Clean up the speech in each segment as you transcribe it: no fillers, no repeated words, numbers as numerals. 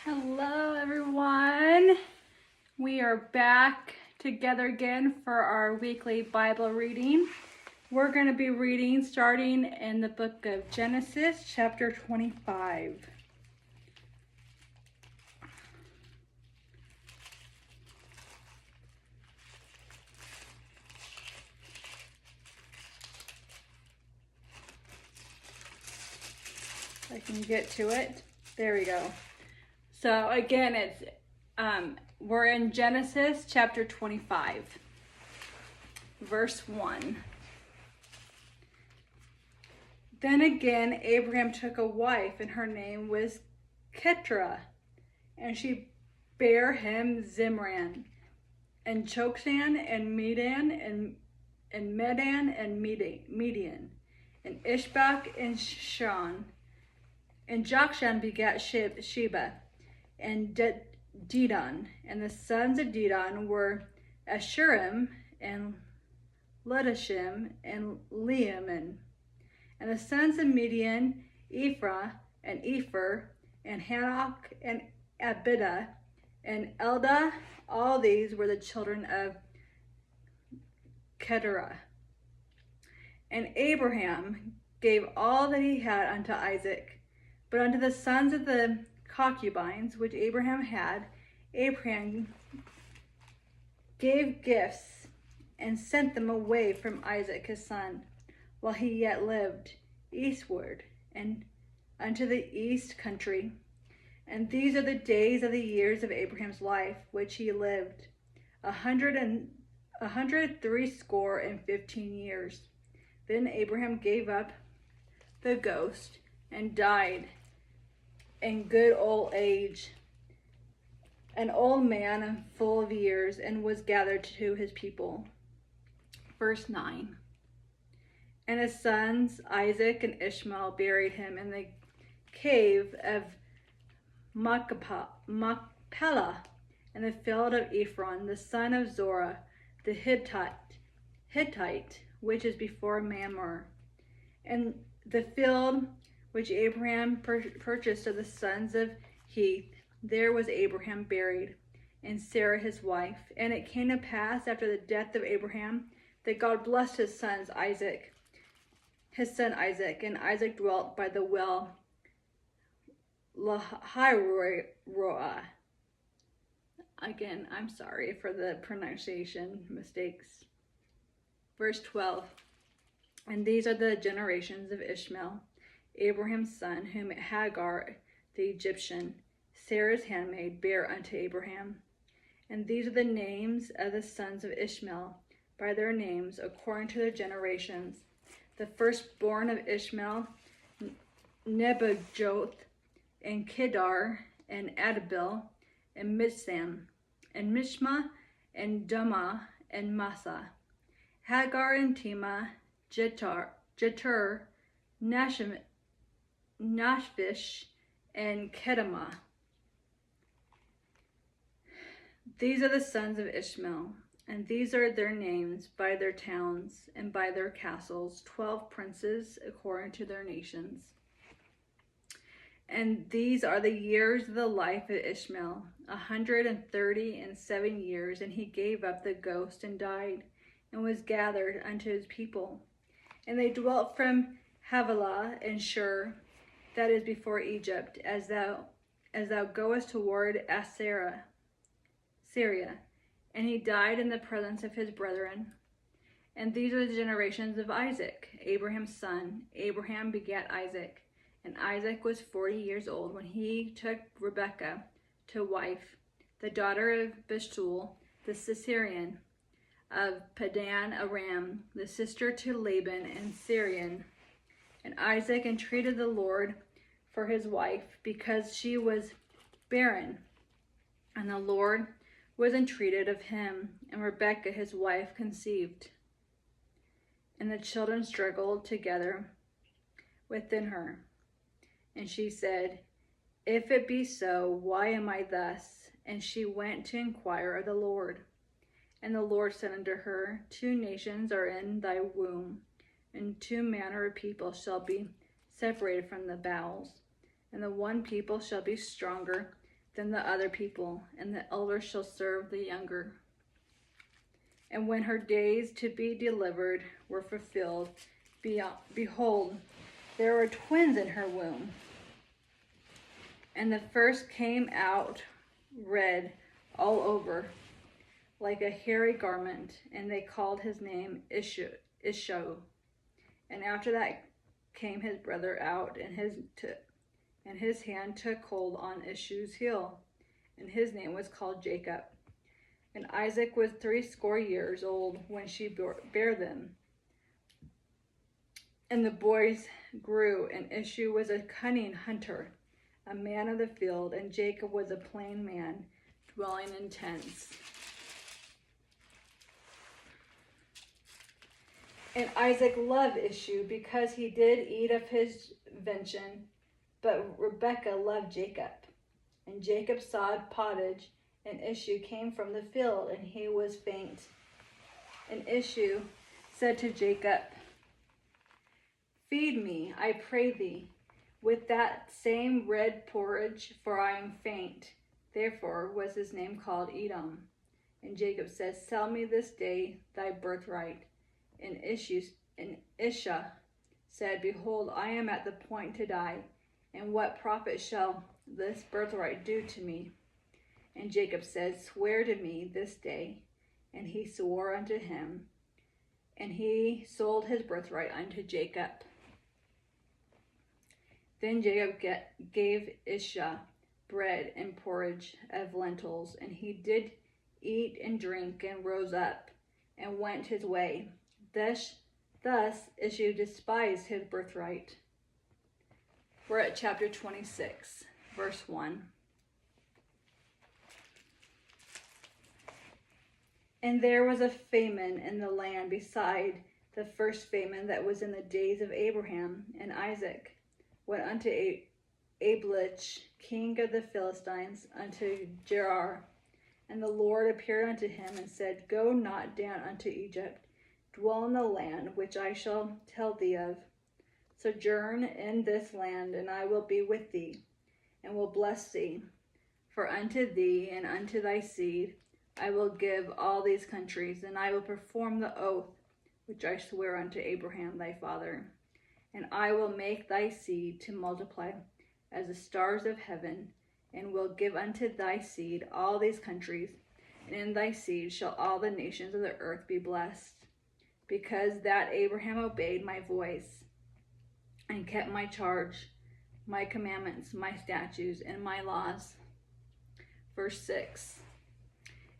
Hello everyone. We are back together again for our weekly Bible reading. We're going to be reading starting in the book of Genesis chapter 25. I can get to it. There we go. So again, we're in Genesis chapter 25, verse 1. Then again, Abraham took a wife, and her name was Keturah, and she bare him Zimran, and Jokshan, and Medan, and Medan, and Median, and Ishbak, and Shan. And Jokshan begat Sheba, and Dedan, and the sons of Dedan were Ashurim, and Ledashim, and Leaman. And the sons of Median, Ephah, and Epher, and Hanok, and Abidah, and Eldah. All these were the children of Keturah. And Abraham gave all that he had unto Isaac. But unto the sons of the concubines which Abraham had, Abraham gave gifts, and sent them away from Isaac his son, while he yet lived, eastward, and unto the east country. And these are the days of the years of Abraham's life, which he lived, 160 years. Then Abraham gave up the ghost, and died in good old age, an old man and full of years, and was gathered to his people. Verse 9. And his sons Isaac and Ishmael buried him in the cave of Machpelah, in the field of Ephron, the son of Zorah, the Hittite, which is before Mamre. And the field which Abraham purchased of the sons of Heth, there was Abraham buried, and Sarah his wife. And it came to pass after the death of Abraham that God blessed his son Isaac, and Isaac dwelt by the well Lahairoi. Again, I'm sorry for the pronunciation mistakes. Verse 12. And these are the generations of Ishmael, Abraham's son, whom Hagar the Egyptian, Sarah's handmaid, bare unto Abraham. And these are the names of the sons of Ishmael, by their names, according to their generations. The firstborn of Ishmael, Nebajoth, and Kedar, and Adbeel, and Mibsam, and Mishma, and Dumah, and Massa. Hagar and Timah, Jetur, Nashvish, and Kedemah. These are the sons of Ishmael, and these are their names by their towns and by their castles, 12 princes according to their nations. And these are the years of the life of Ishmael, 137 years, and he gave up the ghost and died, and was gathered unto his people. And they dwelt from Havilah and Shur, that is before Egypt, as thou goest toward Syria. And he died in the presence of his brethren. And these are the generations of Isaac, Abraham's son. Abraham begat Isaac, and Isaac was 40 years old when he took Rebekah to wife, the daughter of Bethuel the Syrian, of Padan Aram, the sister to Laban and Syrian. And Isaac entreated the Lord for his wife, because she was barren. And the Lord was entreated of him, and Rebekah his wife conceived. And the children struggled together within her. And she said, If it be so, why am I thus? And she went to inquire of the Lord. And the Lord said unto her, 2 nations are in thy womb, and 2 manner of people shall be separated from the bowels. And the one people shall be stronger than the other people, and the elder shall serve the younger. And when her days to be delivered were fulfilled, behold, there were twins in her womb. And the first came out red all over, like a hairy garment, and they called his name Isho. And after that came his brother out, and his hand took hold on Ishu's heel, and his name was called Jacob. And Isaac was 80 years old when she bare them. And the boys grew, and Ishu was a cunning hunter, a man of the field, and Jacob was a plain man, dwelling in tents. And Isaac loved Ishu because he did eat of his venison, but Rebekah loved Jacob. And Jacob sawed pottage, and Ishu came from the field, and he was faint. And Ishu said to Jacob, Feed me, I pray thee, with that same red porridge, for I am faint. Therefore was his name called Edom. And Jacob says, Sell me this day thy birthright. And Isha said, Behold, I am at the point to die, and what profit shall this birthright do to me? And Jacob said, Swear to me this day. And he swore unto him, and he sold his birthright unto Jacob. Then Jacob gave Isha bread and porridge of lentils, and he did eat and drink, and rose up, and went his way. Thus Ishu despised his birthright. We're at chapter 26, verse 1. And there was a famine in the land beside the first famine that was in the days of Abraham, and Isaac went unto Abimelech, king of the Philistines, unto Gerar. And the Lord appeared unto him and said, Go not down unto Egypt, dwell in the land which I shall tell thee of. Sojourn in this land, and I will be with thee, and will bless thee. For unto thee and unto thy seed I will give all these countries, and I will perform the oath which I swear unto Abraham thy father. And I will make thy seed to multiply as the stars of heaven, and will give unto thy seed all these countries, and in thy seed shall all the nations of the earth be blessed, because that Abraham obeyed my voice, and kept my charge, my commandments, my statutes, and my laws. Verse 6.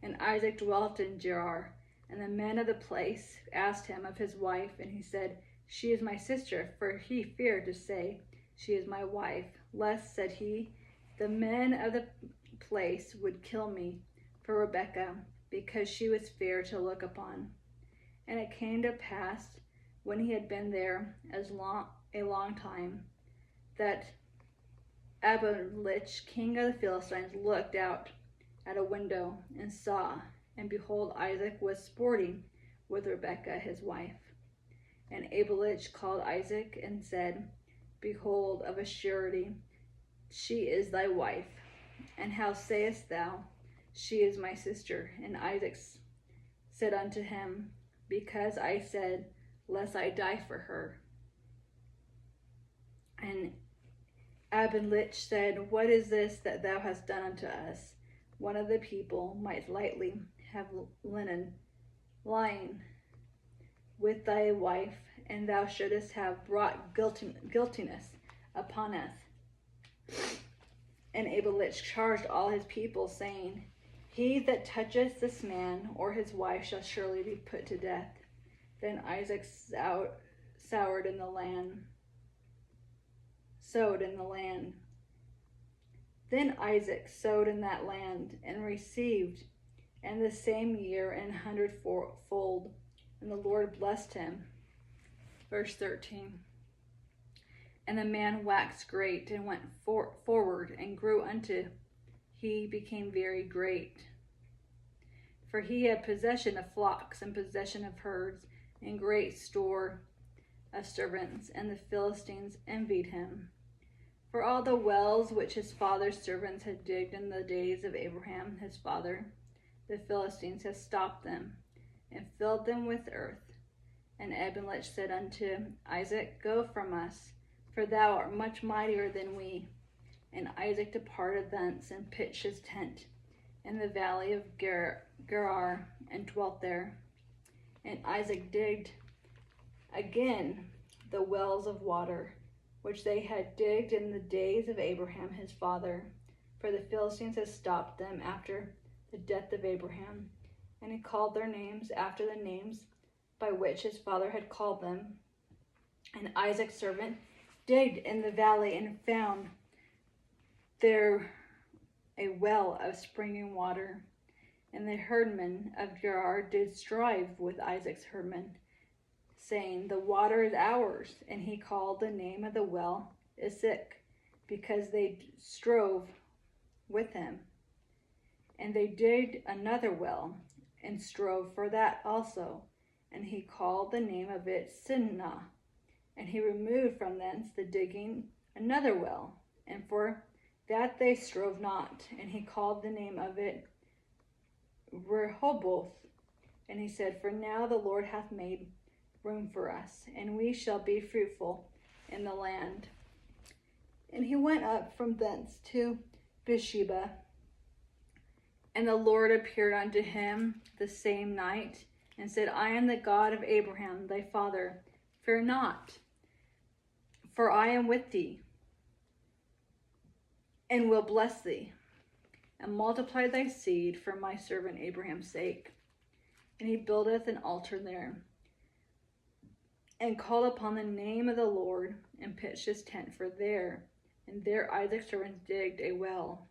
And Isaac dwelt in Gerar, and the men of the place asked him of his wife, and he said, She is my sister, for he feared to say, She is my wife, lest, said he, the men of the place would kill me for Rebekah, because she was fair to look upon. And it came to pass, when he had been there a long time, that Abimelech, king of the Philistines, looked out at a window and saw, and behold, Isaac was sporting with Rebekah his wife. And Abimelech called Isaac and said, Behold, of a surety, she is thy wife. And how sayest thou, She is my sister? And Isaac said unto him, Because I said, Lest I die for her. And Abimelech said, What is this that thou hast done unto us? One of the people might lightly have linen lying with thy wife, and thou shouldest have brought guiltiness upon us. And Abimelech charged all his people, saying, He that toucheth this man or his wife shall surely be put to death. Then Isaac sowed in the land. Then Isaac sowed in that land, and received in the same year an 100-fold, and the Lord blessed him. Verse 13. And the man waxed great, and went forward, and grew until he became very great. For he had possession of flocks, and possession of herds, and great store of servants, and the Philistines envied him. For all the wells which his father's servants had digged in the days of Abraham his father, the Philistines had stopped them, and filled them with earth. And Abimelech said unto Isaac, Go from us, for thou art much mightier than we. And Isaac departed thence, and pitched his tent in the valley of Gerar, and dwelt there. And Isaac digged again the wells of water, which they had digged in the days of Abraham his father, for the Philistines had stopped them after the death of Abraham. And he called their names after the names by which his father had called them. And Isaac's servant digged in the valley, and found there a well of springing water. And the herdmen of Gerar did strive with Isaac's herdmen, saying, The water is ours. And he called the name of the well Esek, because they strove with him. And they digged another well, and strove for that also. And he called the name of it Sinnah. And he removed from thence the digging another well, and for that they strove not. And he called the name of it Rehoboth. And he said, For now the Lord hath made room for us, and we shall be fruitful in the land. And he went up from thence to Beersheba. And the Lord appeared unto him the same night, and said, I am the God of Abraham thy father. Fear not, for I am with thee, and will bless thee, and multiply thy seed for my servant Abraham's sake. And he buildeth an altar there, and called upon the name of the Lord, and pitched his tent for there. And there Isaac's servants digged a well.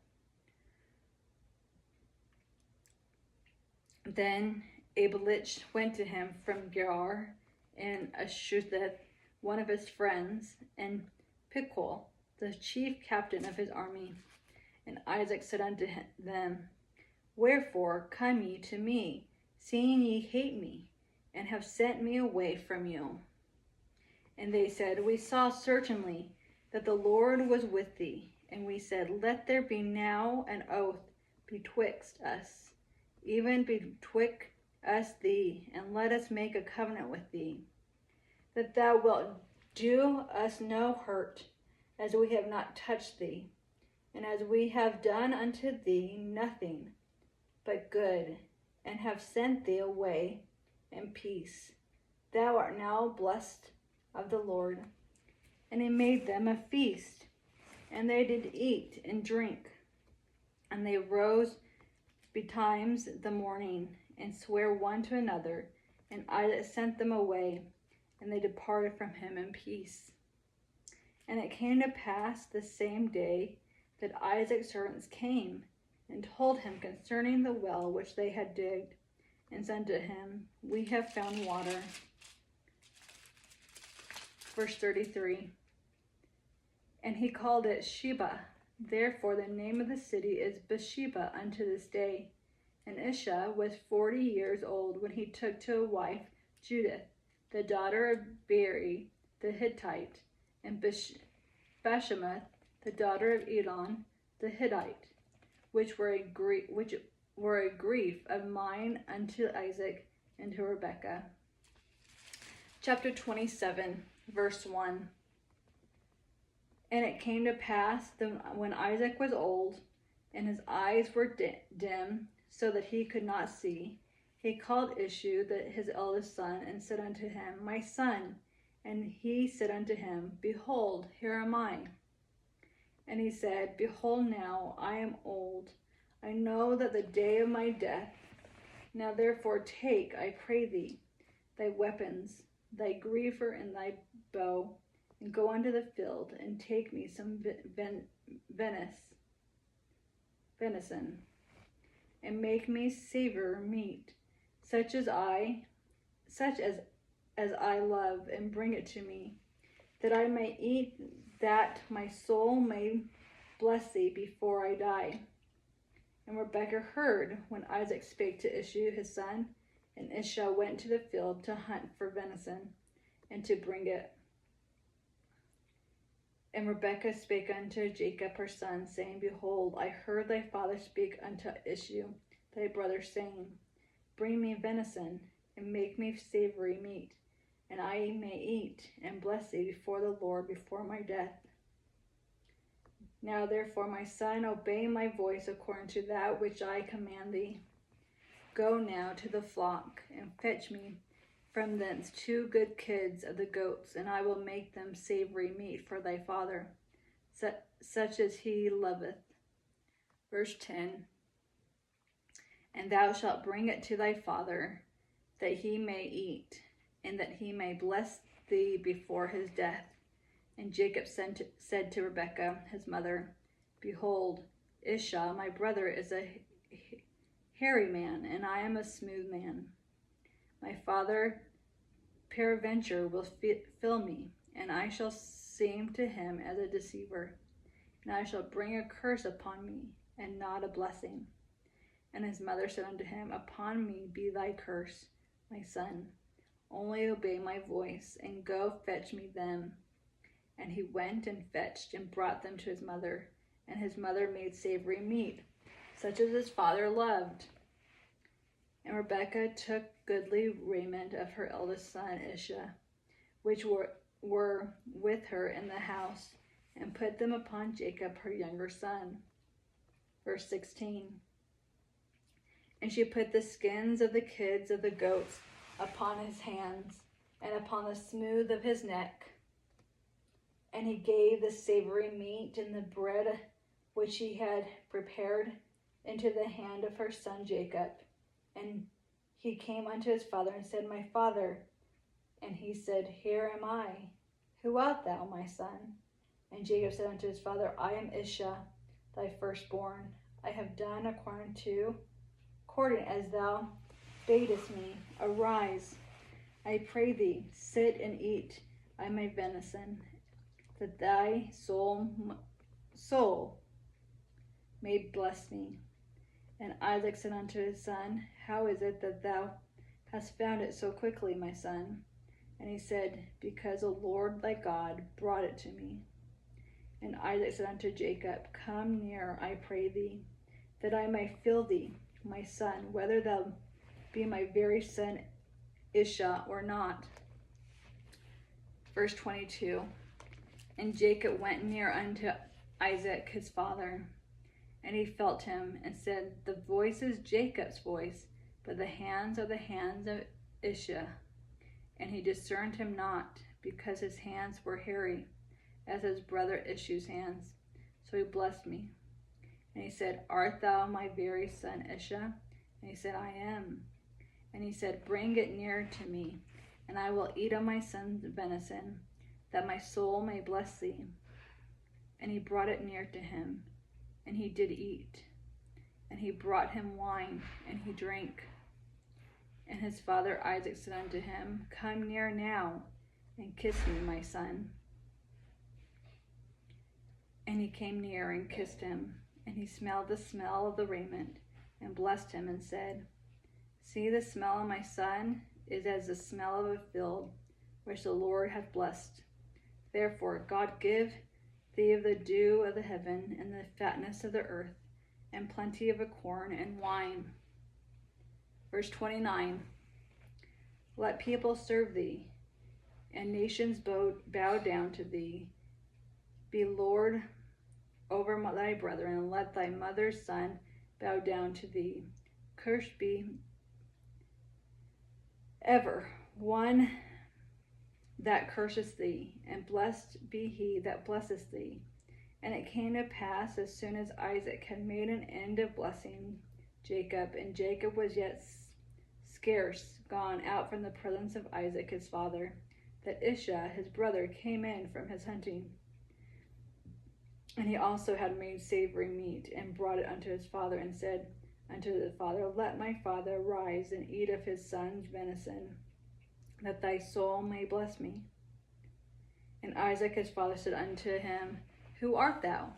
Then Abimelech went to him from Gerar, and Ashutheth, one of his friends, and Pichol, the chief captain of his army. And Isaac said unto them, Wherefore come ye to me, seeing ye hate me, and have sent me away from you? And they said, We saw certainly that the Lord was with thee. And we said, Let there be now an oath betwixt us, even betwixt us thee, and let us make a covenant with thee, that thou wilt do us no hurt, as we have not touched thee, and as we have done unto thee nothing but good, and have sent thee away in peace. Thou art now blessed of the Lord. And he made them a feast, and they did eat and drink. And they rose betimes the morning, and sware one to another. And Isaac sent them away, and they departed from him in peace. And it came to pass the same day that Isaac's servants came, and told him concerning the well which they had digged, and said to him, We have found water. Verse 33. And he called it Sheba. Therefore the name of the city is Beersheba unto this day. And Isha was 40 years old when he took to a wife Judith, the daughter of Beeri the Hittite, and Bashemath, the daughter of Elon the Hittite, which were a grief of mine unto Isaac and to Rebekah. Chapter 27, verse 1. And it came to pass that when Isaac was old, and his eyes were dim, so that he could not see, he called Ishu, his eldest son, and said unto him, My son. And he said unto him, Behold, here am I. And he said, Behold, now I am old. I know that the day of my death. Now therefore take, I pray thee, thy weapons, thy greaver and thy bow, and go unto the field, and take me some venison, and make me savor meat, such as I love, and bring it to me, that I may eat, that my soul may bless thee before I die. And Rebekah heard when Isaac spake to Ishu his son, and Isha went to the field to hunt for venison, and to bring it. And Rebekah spake unto Jacob her son, saying, Behold, I heard thy father speak unto Esau thy brother, saying, Bring me venison, and make me savory meat, and I may eat, and bless thee before the Lord before my death. Now therefore, my son, obey my voice according to that which I command thee. Go now to the flock, and fetch me from thence 2 good kids of the goats, and I will make them savory meat for thy father, such as he loveth. Verse 10. And thou shalt bring it to thy father, that he may eat, and that he may bless thee before his death. And Jacob said to Rebekah his mother, Behold, Esau my brother is a hairy man, and I am a smooth man. My father peradventure will fill me, and I shall seem to him as a deceiver, and I shall bring a curse upon me, and not a blessing. And his mother said unto him, Upon me be thy curse, my son. Only obey my voice, and go fetch me them. And he went and fetched, and brought them to his mother. And his mother made savory meat, such as his father loved. And Rebekah took goodly raiment of her eldest son Esau, which were with her in the house, and put them upon Jacob her younger son. Verse 16. And she put the skins of the kids of the goats upon his hands, and upon the smooth of his neck. And he gave the savory meat and the bread which he had prepared into the hand of her son Jacob. And he came unto his father and said, My father. And he said, Here am I. Who art thou, my son? And Jacob said unto his father, I am Esau, thy firstborn. I have done according as thou badest me. Arise, I pray thee, sit and eat my venison, that thy soul may bless me. And Isaac said unto his son, How is it that thou hast found it so quickly, my son? And he said, Because the Lord thy God brought it to me. And Isaac said unto Jacob, Come near, I pray thee, that I may feel thee, my son, whether thou be my very son Esau or not. Verse 22. And Jacob went near unto Isaac his father, and he felt him, and said, The voice is Jacob's voice, but the hands are the hands of Esau. And he discerned him not, because his hands were hairy, as his brother Esau's hands. So he blessed me. And he said, Art thou my very son Esau? And he said, I am. And he said, Bring it near to me, and I will eat of my son's venison, that my soul may bless thee. And he brought it near to him, and he did eat. And he brought him wine, and he drank. And his father Isaac said unto him, Come near now, and kiss me, my son. And he came near and kissed him, and he smelled the smell of the raiment, and blessed him, and said, See, the smell of my son is as the smell of a field, which the Lord hath blessed. Therefore God give thee of the dew of the heaven, and the fatness of the earth, and plenty of corn and wine. Verse 29. Let people serve thee, and nations bow down to thee. Be Lord over thy brethren, and let thy mother's son bow down to thee. Cursed be ever one that curseth thee, and blessed be he that blesseth thee. And it came to pass, as soon as Isaac had made an end of blessing Jacob, and Jacob was yet scarce gone out from the presence of Isaac his father, that Esau his brother came in from his hunting. And he also had made savory meat, and brought it unto his father, and said unto the father, Let my father rise and eat of his son's venison, that thy soul may bless me. And Isaac his father said unto him, Who art thou?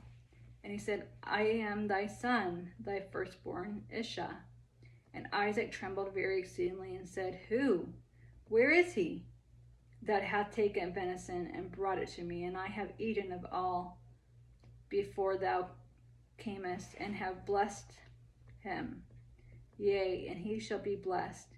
And he said, I am thy son, thy firstborn Esau. And Isaac trembled very exceedingly, and said, Who? Where is he? that hath taken venison and brought it to me, and I have eaten of all before thou camest, and have blessed him. Yea, and he shall be blessed.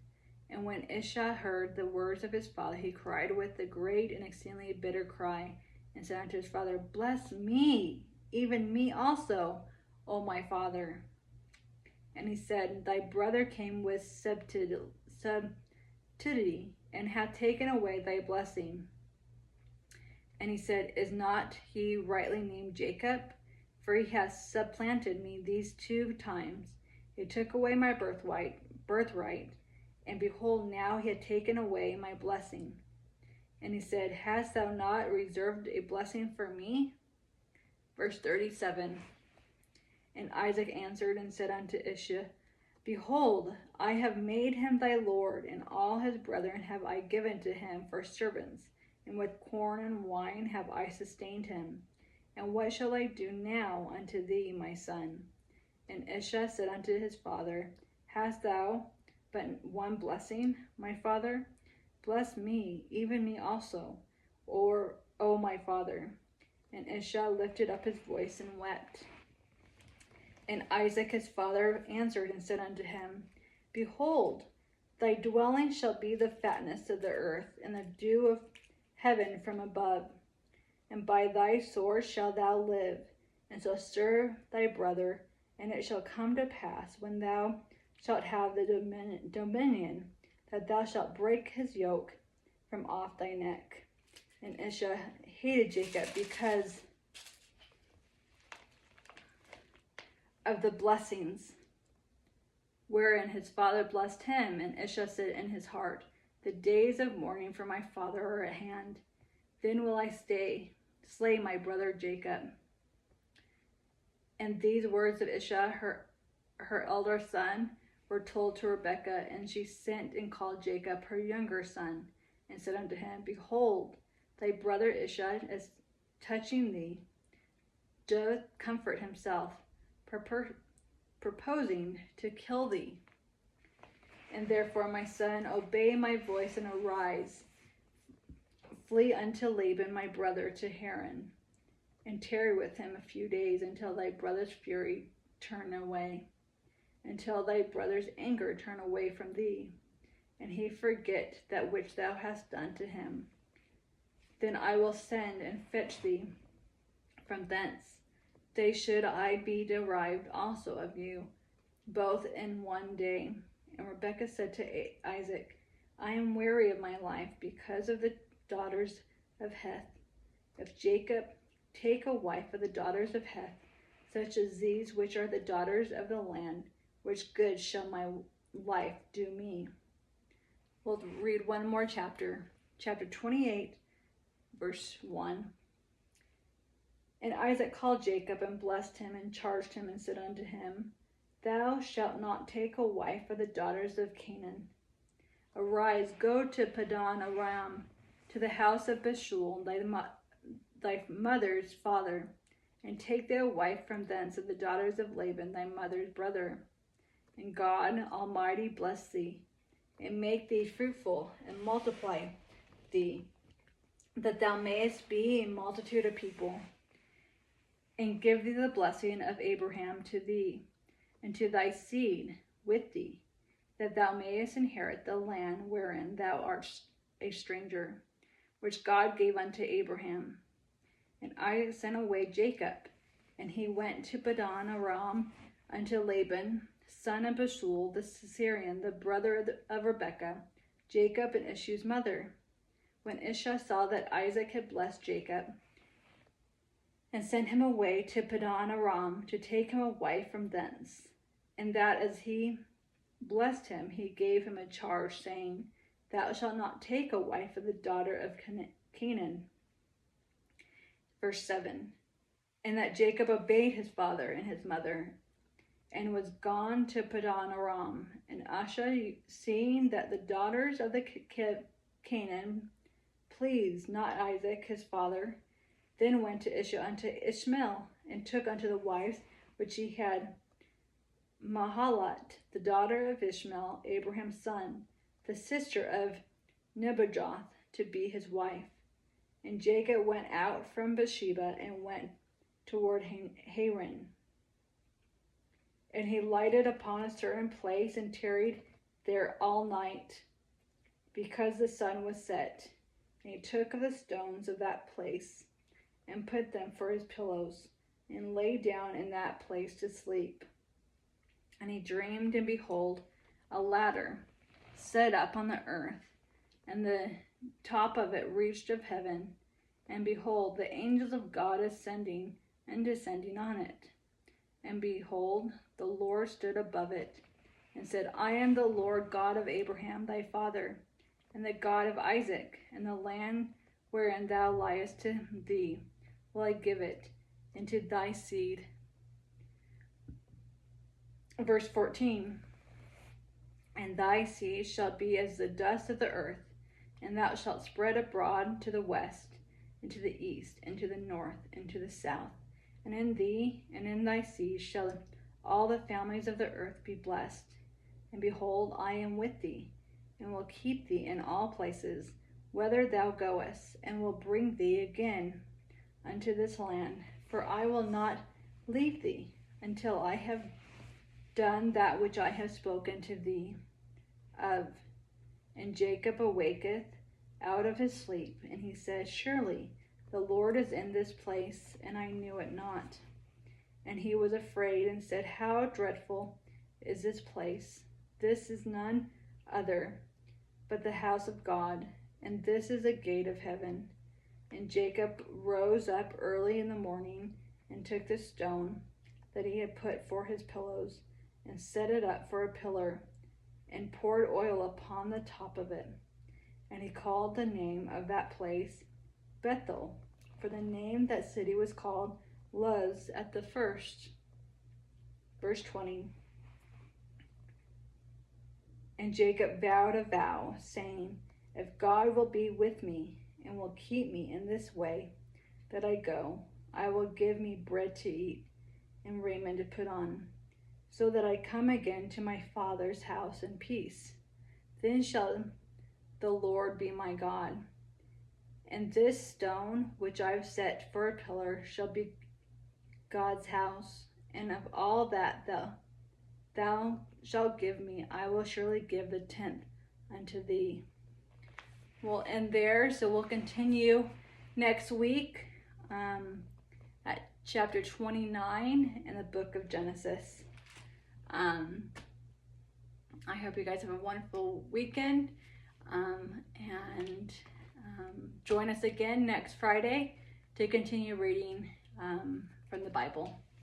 And when Isha heard the words of his father, he cried with a great and exceedingly bitter cry, and said unto his father, Bless me, even me also, O my father. And he said, Thy brother came with subtlety, and hath taken away thy blessing. And he said, Is not he rightly named Jacob? For he has supplanted me these 2 times. He took away my birthright, and behold, now he had taken away my blessing. And he said, Hast thou not reserved a blessing for me? Verse 37. And Isaac answered and said unto Isha, Behold, I have made him thy lord, and all his brethren have I given to him for servants, and with corn and wine have I sustained him. And what shall I do now unto thee, my son? And Isha said unto his father, Hast thou but one blessing, my father? Bless me, even me also, or, O my father. And Isha lifted up his voice and wept. And Isaac his father answered and said unto him, Behold, thy dwelling shall be the fatness of the earth, and the dew of heaven from above. And by thy sword shalt thou live, and so serve thy brother. And it shall come to pass, when thou shalt have the dominion, that thou shalt break his yoke from off thy neck. And Isha hated Jacob because of the blessings wherein his father blessed him. And Isha said in his heart, The days of mourning for my father are at hand. Then will I slay my brother Jacob. And these words of Isha, her elder son, were told to Rebekah, and she sent and called Jacob her younger son, and said unto him, Behold, thy brother Isha is touching thee, doth comfort himself, proposing to kill thee. And therefore, my son, obey my voice and arise, flee unto Laban my brother to Haran, and tarry with him a few days until thy brother's fury turn away, until thy brother's anger turn away from thee, and he forget that which thou hast done to him. Then I will send and fetch thee from thence. They should I be derived also of you, both in one day. And Rebekah said to Isaac, I am weary of my life because of the daughters of Heth. If Jacob take a wife of the daughters of Heth, such as these which are the daughters of the land, which good shall my life do me? We'll read one more chapter. Chapter 28, verse 1. And Isaac called Jacob and blessed him and charged him and said unto him, Thou shalt not take a wife of the daughters of Canaan. Arise, go to Padan Aram, to the house of Beshul, thy mother's father, and take thy wife from thence of the daughters of Laban, thy mother's brother. And God Almighty bless thee, and make thee fruitful, and multiply thee, that thou mayest be a multitude of people, and give thee the blessing of Abraham to thee, and to thy seed with thee, that thou mayest inherit the land wherein thou art a stranger, which God gave unto Abraham. And Isaac sent away Jacob, and he went to Padan Aram unto Laban, son of Beshul the Syrian, the brother of Rebekah, Jacob and Ishu's mother. When Isha saw that Isaac had blessed Jacob, and sent him away to Padan Aram to take him a wife from thence, and that as he blessed him, he gave him a charge, saying, Thou shalt not take a wife of the daughter of Canaan. Verse 7. And that Jacob obeyed his father and his mother, and was gone to Padan Aram. And Isha, seeing that the daughters of the Canaan pleased not Isaac his father, then went to Isha unto Ishmael, and took unto the wives which he had Mahalat, the daughter of Ishmael, Abraham's son, the sister of Nebajoth, to be his wife. And Jacob went out from Beersheba and went toward Haran. And he lighted upon a certain place and tarried there all night, because the sun was set. And he took of the stones of that place and put them for his pillows, and lay down in that place to sleep. And he dreamed, and behold, a ladder set up on the earth, and the top of it reached of heaven. And behold, the angels of God ascending and descending on it. And behold, the Lord stood above it, and said, I am the Lord God of Abraham thy father, and the God of Isaac, and the land wherein thou liest to thee will I give it into thy seed. Verse 14, and thy seed shall be as the dust of the earth, and thou shalt spread abroad to the west, and to the east, and to the north, and to the south. And in thee and in thy seed shall all the families of the earth be blessed. And behold, I am with thee, and will keep thee in all places, whither thou goest, and will bring thee again unto this land. For I will not leave thee until I have done that which I have spoken to thee of. And Jacob awaketh out of his sleep, and he said, surely the Lord is in this place, and I knew it not. And he was afraid, and said, how dreadful is this place! This is none other but the house of God, and this is a gate of heaven. And Jacob rose up early in the morning, and took the stone that he had put for his pillows, and set it up for a pillar, and poured oil upon the top of it. And he called the name of that place Bethel, for the name that city was called Luz at the first. Verse 20. And Jacob vowed a vow, saying, if God will be with me, and will keep me in this way that I go, I will give me bread to eat, and raiment to put on, so that I come again to my father's house in peace. Then shall the Lord be my God. And this stone which I have set for a pillar shall be God's house, and of all that thou shalt give me, I will surely give the tenth unto thee. We'll end there, so we'll continue next week at chapter 29 in the book of Genesis. I hope you guys have a wonderful weekend, and join us again next Friday to continue reading from the Bible.